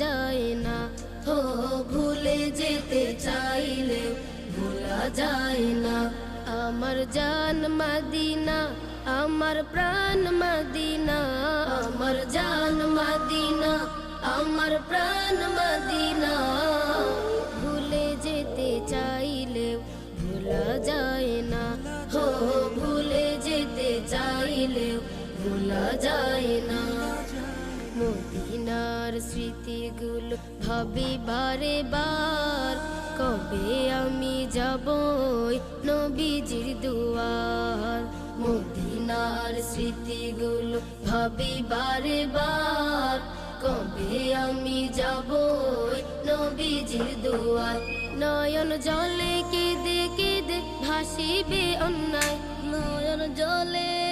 যায় না। ও ভুলে যেতে চাইলে ভোলা যায় না। আমার জান মদিনা, আমার প্রাণ মদিনা, আমার জান মদিনা, আমার প্রাণ মদিনা। ভুলে যেতে চাইলেও ভোলা যায় না। ও ভুলে যেতে চাইলেও ভোলা যায় না। মদিনার স্মৃতিগুলো ভাবি বারে বার, কবে আমি যাব নবীজির দুয়ার। মদিনার স্মৃতিগুলো ভাবি বারে বার, কবে আমি যাব নবীজির দুয়ার। নয়ন জলে কেঁদে কেঁদে ভাসিবে অন্যায়, নয়ন জলে